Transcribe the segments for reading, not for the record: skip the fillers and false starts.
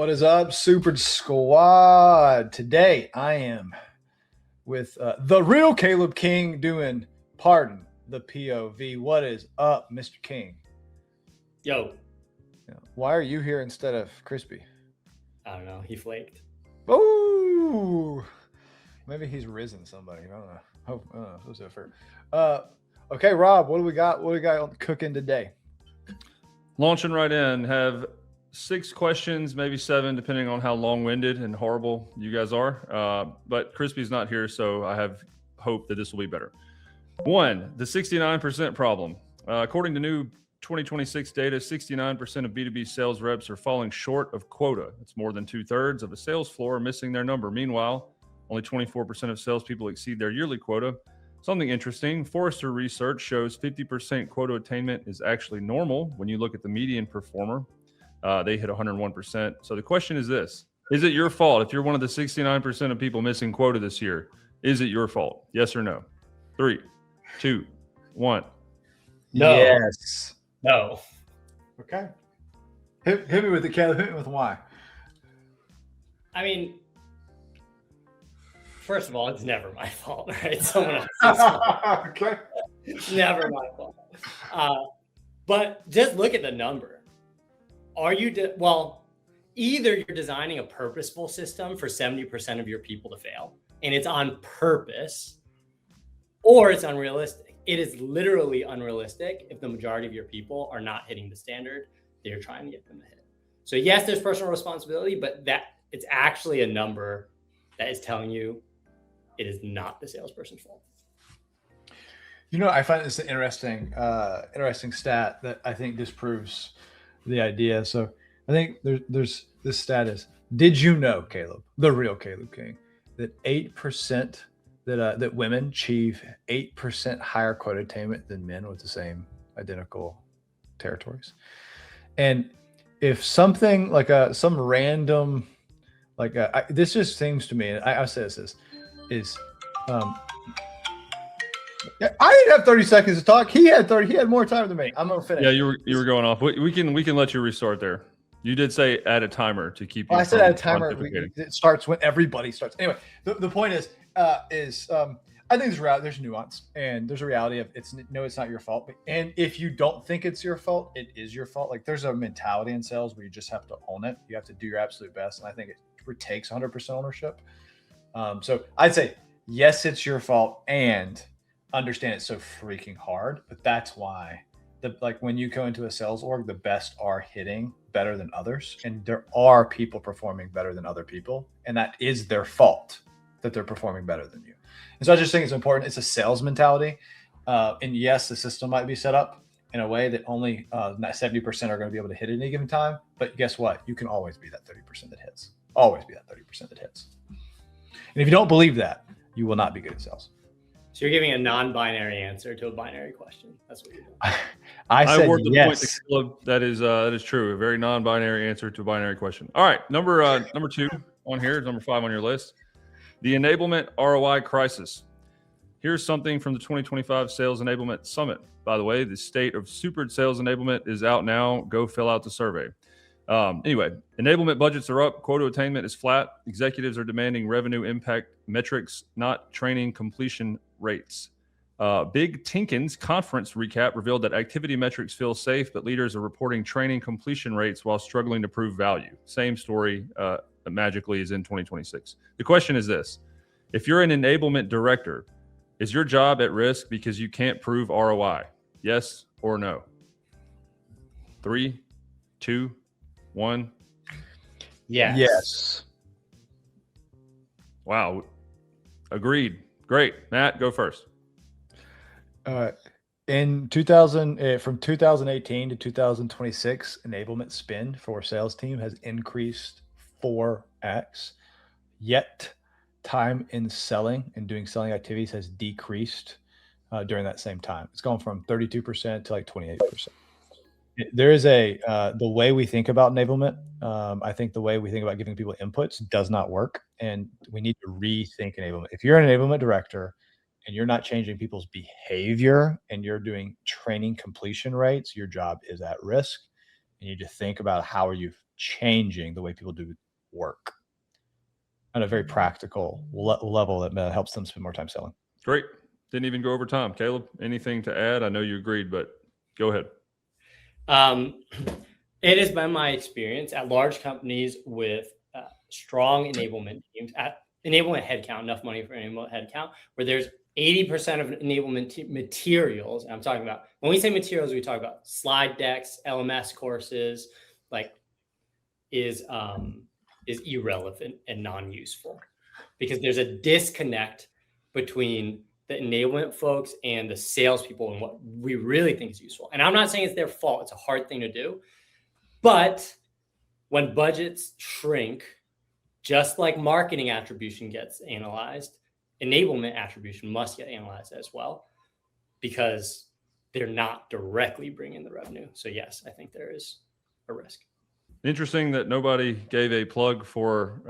What is up, Super Squad? Today I am with the real Caleb King doing Pardon the POV. What is up, Mr. King? Yo. Why are you here instead of Crispy? I don't know. He flaked. Oh, maybe he's risen somebody. I don't know. Who's that for? Okay, Rob, what do we got? What do we got cooking today? Launching right in, have 6 questions, maybe 7, depending on how long-winded and horrible you guys are. But Crispy's not here, so I have hope that this will be better. 1, the 69% problem. According to new 2026 data, 69% of B2B sales reps are falling short of quota. It's more than 2/3 of a sales floor are missing their number. Meanwhile, only 24% of salespeople exceed their yearly quota. Something interesting, Forrester research shows 50% quota attainment is actually normal when you look at the median performer. They hit 101%. So the question is this: is it your fault if you're one of the 69% of people missing quota this year? Is it your fault? Yes or no? 3, 2, 1. No. Yes. No. Okay. Hit me with the Caleb. Hit me with why. I mean, first of all, it's never my fault, right? Someone else's fault. Okay. It's never my fault. But just look at the number. Are you either you're designing a purposeful system for 70% of your people to fail, and it's on purpose, or it's unrealistic. It is literally unrealistic if the majority of your people are not hitting the standard that you're trying to get them to hit. So yes, there's personal responsibility, but that it's actually a number that is telling you it is not the salesperson's fault. You know, I find this an interesting stat that I think disproves the idea. So I think there's this stat is: did you know, Caleb, the real Caleb King, that 8% that women achieve 8% higher quota attainment than men with the same identical territories? And if something like some random, this just seems to me, and I'll say this is, I didn't have 30 seconds to talk. He had 30. He had more time than me. I'm gonna finish. Yeah, you were going off. We can let you restart there. You did say add a timer to keep you. I said add a timer. It starts when everybody starts. Anyway, the point is I think there's nuance, and there's a reality of it's not your fault. And if you don't think it's your fault, it is your fault. Like, there's a mentality in sales where you just have to own it. You have to do your absolute best, and I think it takes 100% ownership. So I'd say yes, it's your fault, and understand it's so freaking hard. But that's why when you go into a sales org, the best are hitting better than others, and there are people performing better than other people, and that is their fault that they're performing better than you. And so I just think it's important. It's a sales mentality. And yes, the system might be set up in a way that only 70% are going to be able to hit at any given time. But guess what? You can always be that 30% that hits. Always be that 30% that hits. And if you don't believe that, you will not be good at sales. So you're giving a non-binary answer to a binary question. That's what you're doing. I said yes. That is true. A very non-binary answer to a binary question. All right, number 2 on here, number 5 on your list. The Enablement ROI Crisis. Here's something from the 2025 Sales Enablement Summit. By the way, the state of super sales enablement is out now. Go fill out the survey. Anyway, enablement budgets are up. Quota attainment is flat. Executives are demanding revenue impact metrics, not training completion rates. Big Tinkin's conference recap revealed that activity metrics feel safe, but leaders are reporting training completion rates while struggling to prove value. Same story magically is in 2026. The question is this: if you're an enablement director, is your job at risk because you can't prove ROI? Yes or no? 3, 2, 1. Yes. Wow. Agreed. Great. Matt, go first. In 2000, from 2018 to 2026, enablement spend for sales team has increased 4x. Yet time in selling and doing selling activities has decreased during that same time. It's gone from 32% to like 28%. There is the way we think about enablement. I think the way we think about giving people inputs does not work, and we need to rethink enablement. If you're an enablement director and you're not changing people's behavior and you're doing training completion rates, your job is at risk. You need to think about how are you changing the way people do work on a very practical level that helps them spend more time selling. Great. Didn't even go over time. Caleb, anything to add? I know you agreed, but go ahead. It has been my experience at large companies with strong enablement teams, at enablement headcount, enough money for enablement headcount, where there's 80% of enablement materials. And I'm talking about, when we say materials, we talk about slide decks, LMS courses, like is irrelevant and non-useful, because there's a disconnect between the enablement folks and the salespeople and what we really think is useful. And I'm not saying it's their fault. It's a hard thing to do. But when budgets shrink, just like marketing attribution gets analyzed, enablement attribution must get analyzed as well, because they're not directly bringing the revenue. So yes, I think there is a risk. Interesting that nobody gave a plug for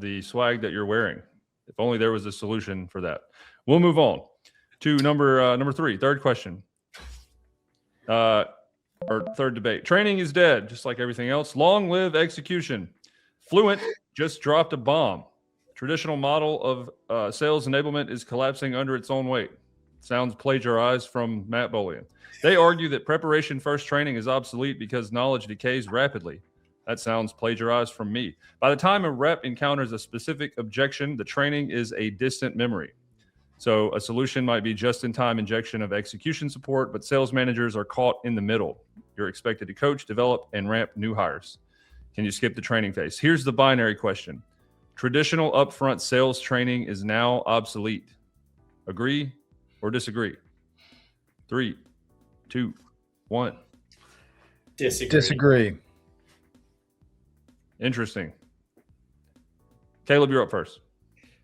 the swag that you're wearing. If only there was a solution for that. We'll move on to number 3, third question. Or third debate. Training is dead, just like everything else. Long live execution. Fluent just dropped a bomb. Traditional model of sales enablement is collapsing under its own weight. Sounds plagiarized from Matt Bolian. They argue that preparation first training is obsolete because knowledge decays rapidly. That sounds plagiarized from me. By the time a rep encounters a specific objection, the training is a distant memory. So a solution might be just-in-time injection of execution support, but sales managers are caught in the middle. You're expected to coach, develop, and ramp new hires. Can you skip the training phase? Here's the binary question. Traditional upfront sales training is now obsolete. Agree or disagree? 3, 2, 1. Disagree. Interesting. Caleb, you're up first.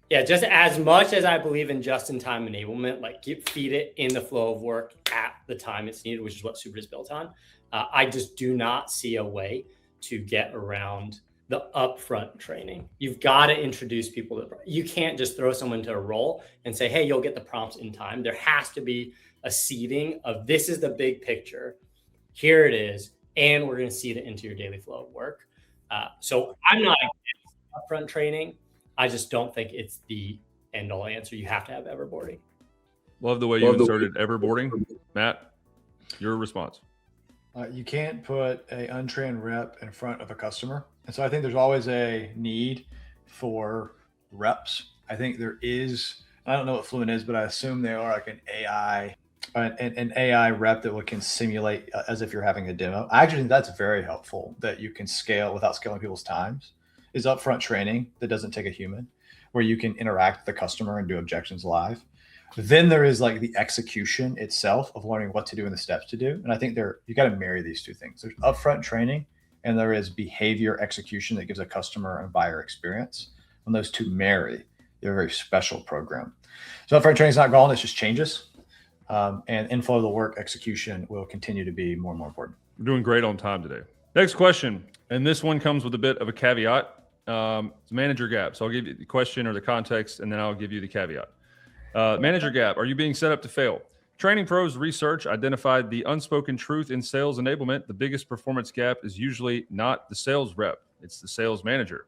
Yeah, just as much as I believe in just-in-time enablement, like feed it in the flow of work at the time it's needed, which is what Super is built on. I just do not see a way to get around the upfront training. You've got to introduce people you can't just throw someone to a role and say, hey, you'll get the prompts in time. There has to be a seeding of, this is the big picture. Here it is. And we're going to seed it into your daily flow of work. So I'm not against upfront training. I just don't think it's the end all answer. You have to have everboarding. Love the way you inserted everboarding. Matt, your response. You can't put an untrained rep in front of a customer. And so I think there's always a need for reps. I think there is, I don't know what Fluent is, but I assume they are like an AI rep that can simulate as if you're having a demo. I actually think that's very helpful, that you can scale without scaling people's times. Is upfront training that doesn't take a human, where you can interact with the customer and do objections live. Then there is like the execution itself of learning what to do and the steps to do. And I think you got to marry these two things. There's upfront training and there is behavior execution that gives a customer and buyer experience. When those two marry, they're a very special program. So upfront training is not gone, it's just changes. And inflow of the work execution will continue to be more and more important. We're doing great on time today. Next question. And this one comes with a bit of a caveat. It's manager gap. So I'll give you the question or the context, and then I'll give you the caveat. Manager gap. Are you being set up to fail? Training Pros research identified the unspoken truth in sales enablement. The biggest performance gap is usually not the sales rep. It's the sales manager.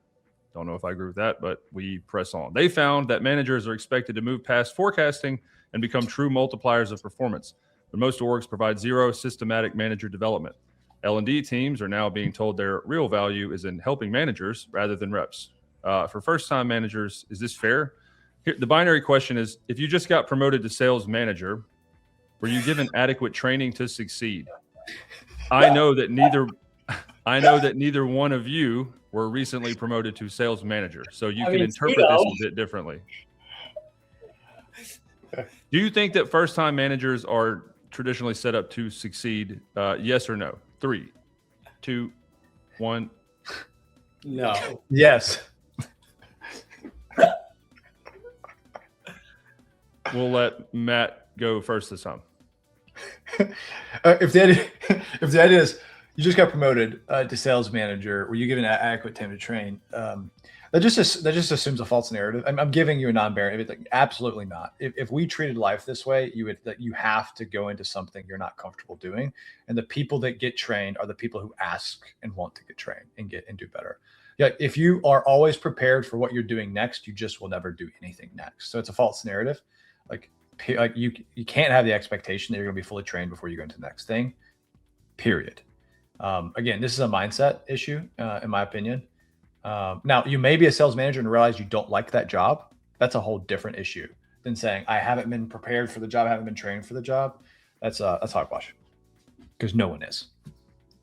Don't know if I agree with that, but we press on. They found that managers are expected to move past forecasting and become true multipliers of performance. But most orgs provide zero systematic manager development. L&D teams are now being told their real value is in helping managers rather than reps. For first-time managers, is this fair? Here, the binary question is, if you just got promoted to sales manager, were you given adequate training to succeed? I know that neither one of you were recently promoted to sales manager, so you can interpret this a bit differently. Do you think that first-time managers are traditionally set up to succeed? Yes or no? 3, 2, 1. No. Yes. We'll let Matt go first this time. If the idea is you just got promoted to sales manager, were you given adequate time to train? That just assumes a false narrative. I'm giving you a non-binary. Like, absolutely not. If we treated life this way, you have to go into something you're not comfortable doing, and the people that get trained are the people who ask and want to get trained and do better. Yeah, if you are always prepared for what you're doing next, you just will never do anything next. So it's a false narrative. Like you can't have the expectation that you're going to be fully trained before you go into the next thing. Period. Again, this is a mindset issue, in my opinion. Now, you may be a sales manager and realize you don't like that job. That's a whole different issue than saying, I haven't been prepared for the job, I haven't been trained for the job. That's hogwash, because no one is.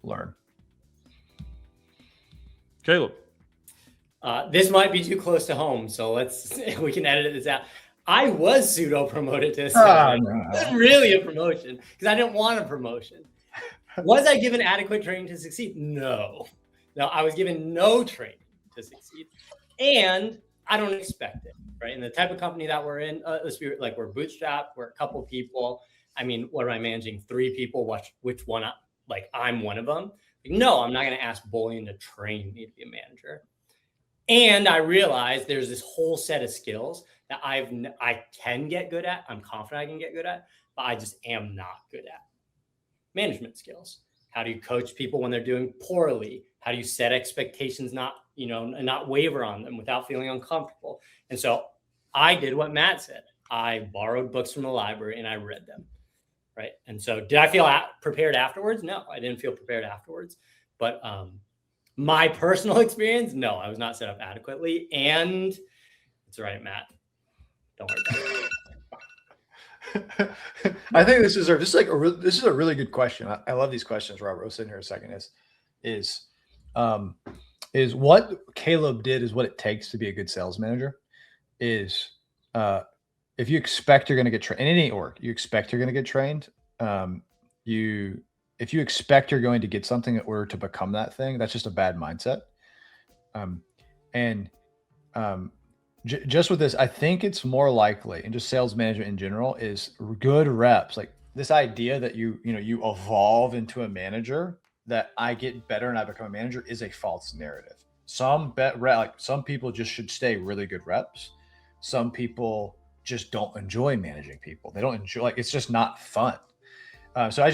Learn. Caleb. This might be too close to home, so we can edit this out. I was pseudo promoted to a sales manager. It wasn't really a promotion because I didn't want a promotion. Was I given adequate training to succeed? No, I was given no training to succeed, and I don't expect it. Right, in the type of company that we're in, let's be like, we're bootstrapped. We're a couple people. I mean, what am I managing? 3 people. Which one? I'm one of them. No, I'm not going to ask Bolian to train me to be a manager. And I realized there's this whole set of skills that I can get good at. I'm confident I can get good at, but I just am not good at. Management skills. How do you coach people when they're doing poorly? How do you set expectations, and not waver on them without feeling uncomfortable? And so I did what Matt said. I borrowed books from the library and I read them. Right. And so did I feel prepared afterwards? No, I didn't feel prepared afterwards. But my personal experience, no, I was not set up adequately. And it's right, Matt. Don't worry about it. I think this is a really good question. I love these questions, Robert. We'll sit here a second. Is what Caleb did is what it takes to be a good sales manager. If you expect you're going to get trained in any org, you expect you're going to get trained. If you expect you're going to get something in order to become that thing, that's just a bad mindset. Just with this, I think it's more likely, and just sales management in general, is good reps. Like this idea that you evolve into a manager, that I get better and I become a manager, is a false narrative. Some people just should stay really good reps. Some people just don't enjoy managing people. They don't enjoy, it's just not fun. So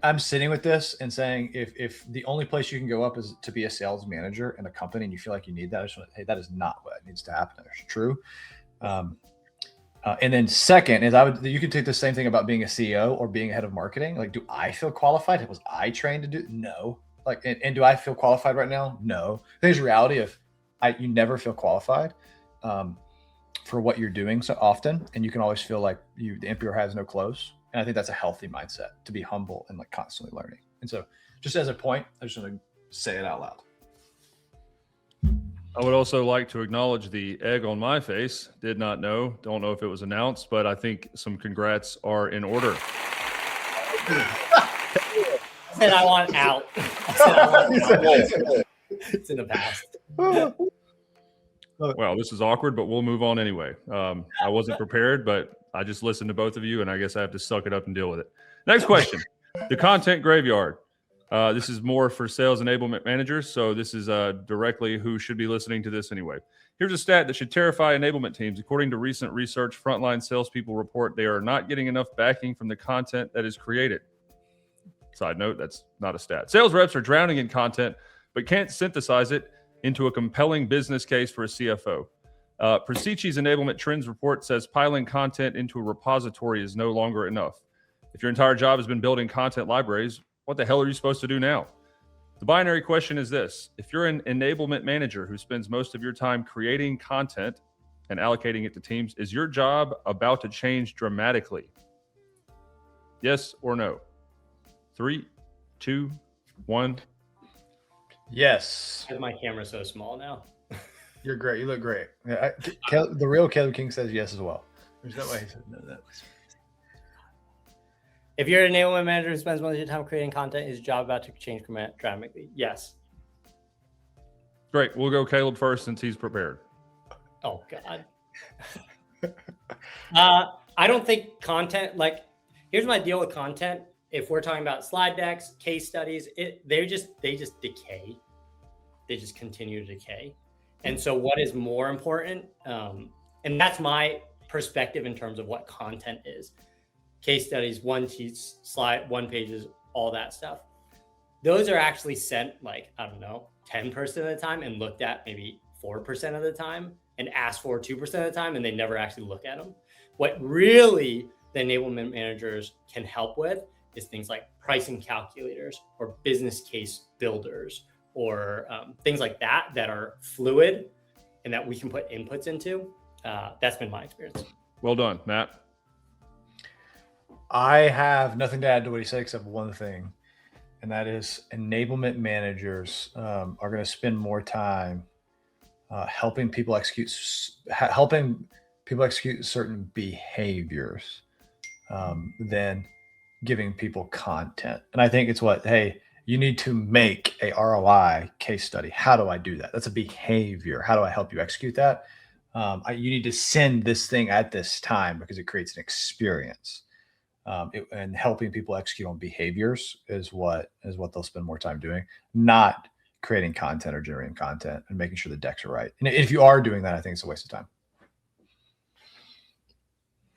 I'm sitting with this and saying, if the only place you can go up is to be a sales manager in a company and you feel like you need that, hey, that is not what needs to happen. It's true. And then second is you could take the same thing about being a CEO or being a head of marketing. Like, do I feel qualified? Was I trained to do? No. And do I feel qualified right now? No. There's reality of you never feel qualified for what you're doing so often. And you can always feel like the emperor has no clothes. And I think that's a healthy mindset, to be humble and constantly learning. And so just as a point, I just want to say it out loud. I would also like to acknowledge the egg on my face. Don't know if it was announced, but I think some congrats are in order. I said I want out. It's in the past. Well, this is awkward, but we'll move on anyway. I wasn't prepared, but I just listened to both of you, and I guess I have to suck it up and deal with it. Next question. The content graveyard. This is more for sales enablement managers, so this is directly who should be listening to this anyway. Here's a stat that should terrify enablement teams. According to recent research, frontline salespeople report they are not getting enough backing from the content that is created. Side note, that's not a stat. Sales reps are drowning in content, but can't synthesize it into a compelling business case for a CFO. Persicci's Enablement Trends report says piling content into a repository is no longer enough. If your entire job has been building content libraries, what the hell are you supposed to do now? The binary question is this. If you're an enablement manager who spends most of your time creating content and allocating it to teams, is your job about to change dramatically? Yes or no? 3, 2, 1. Yes. My camera's so small now. You're great. You look great. Yeah, the real Caleb King says yes as well. There's no way he said no to that. If you're an enablement manager who spends most of your time creating content, is your job about to change dramatically? Yes. Great. We'll go Caleb first since he's prepared. Oh, God. I don't think content, here's my deal with content. If we're talking about slide decks, case studies, they just decay. They just continue to decay. And so what is more important? And that's my perspective in terms of what content is. Case studies, one slide, one pages, all that stuff. Those are actually sent like, I don't know, 10% of the time and looked at maybe 4% of the time and asked for 2% of the time, and they never actually look at them. What really the enablement managers can help with is things like pricing calculators or business case builders or things like that that are fluid and that we can put inputs into. That's been my experience. Well done, Matt. I have nothing to add to what he said except one thing, and that is enablement managers are going to spend more time helping people execute certain behaviors than giving people content. And I think it's hey, you need to make a ROI case study. How do I do that? That's a behavior. How do I help you execute that? You need to send this thing at this time because it creates an experience. And helping people execute on behaviors is what they'll spend more time doing, not creating content or generating content and making sure the decks are right. And if you are doing that, I think it's a waste of time.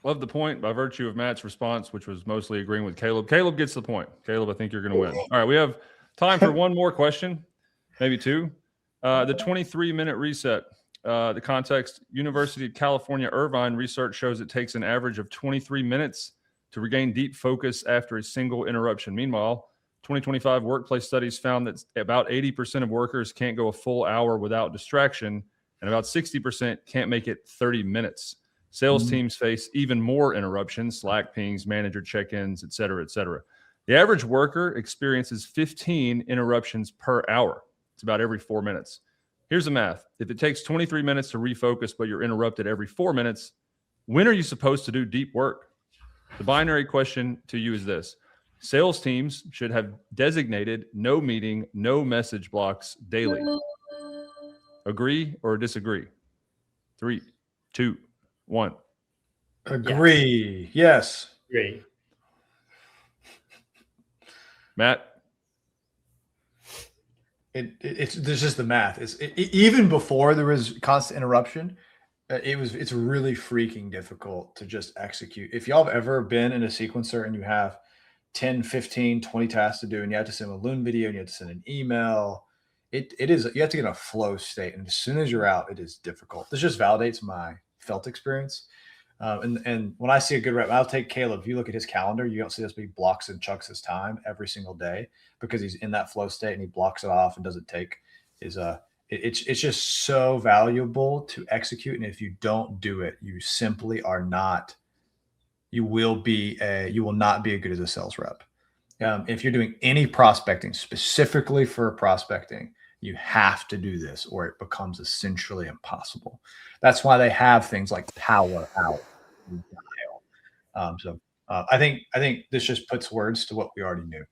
Love the point by virtue of Matt's response, which was mostly agreeing with Caleb. Caleb gets the point. Caleb, I think you're going to win. All right, we have time for one more question, maybe two. The 23-minute reset. The context, University of California, Irvine research shows it takes an average of 23 minutes to regain deep focus after a single interruption. Meanwhile, 2025 workplace studies found that about 80% of workers can't go a full hour without distraction, and about 60% can't make it 30 minutes. Sales teams face even more interruptions, Slack pings, manager check-ins, et cetera, et cetera. The average worker experiences 15 interruptions per hour. It's about every 4 minutes. Here's the math. If it takes 23 minutes to refocus, but you're interrupted every 4 minutes, when are you supposed to do deep work? The binary question to you is this. Sales teams should have designated no meeting, no message blocks daily. Agree or disagree? 3, 2, 1. Agree. Yes. Agree. Matt? It's there's just the math. Even before there was constant interruption, it's really freaking difficult to just execute. If y'all have ever been in a sequencer and you have 10, 15, 20 tasks to do, and you have to send a Loon video and you have to send an email, it is, you have to get in a flow state. And as soon as you're out, it is difficult. This just validates my felt experience. And when I see a good rep, I'll take Caleb. If you look at his calendar, you don't see this big blocks and chunks his time every single day because he's in that flow state and he blocks it off and doesn't take his, it's just so valuable to execute. And if you don't do it, you simply are not, you will not be as good as a sales rep. If you're doing any prospecting specifically for prospecting, you have to do this or it becomes essentially impossible. That's why they have things like power out. I think this just puts words to what we already knew.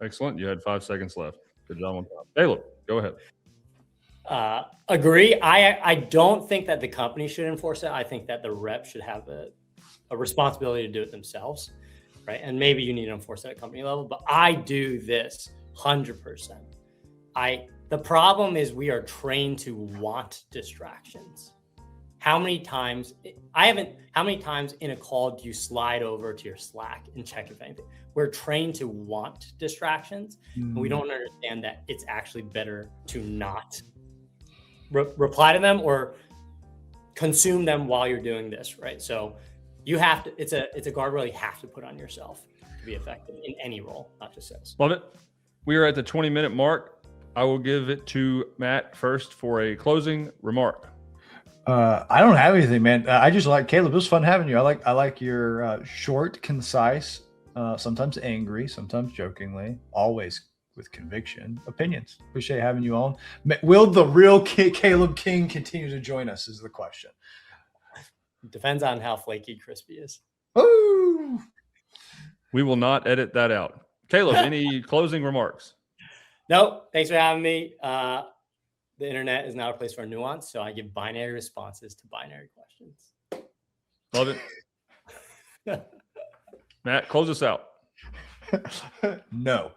Excellent. You had 5 seconds left. Good job. Caleb, go ahead. Agree. I don't think that the company should enforce it. I think that the rep should have a responsibility to do it themselves, right? And maybe you need to enforce that at company level, but I do this 100%. The problem is we are trained to want distractions. How many times in a call do you slide over to your Slack and check if anything? We're trained to want distractions, and we don't understand that it's actually better to not reply to them or consume them while you're doing this, right? So you have to, it's a guardrail you have to put on yourself to be effective in any role, not just sales. Love it. We are at the 20-minute mark. I will give it to Matt first for a closing remark. I don't have anything, man. I just like Caleb. It was fun having you. I like your short, concise, sometimes angry, sometimes jokingly, always with conviction opinions. Appreciate having you on. Will the real Caleb King continue to join us? Is the question. Depends on how flaky Crispy is. Ooh. We will not edit that out. Caleb, any closing remarks? Nope. Thanks for having me. The internet is not a place for nuance, so I give binary responses to binary questions. Love it. Matt, close us out. No.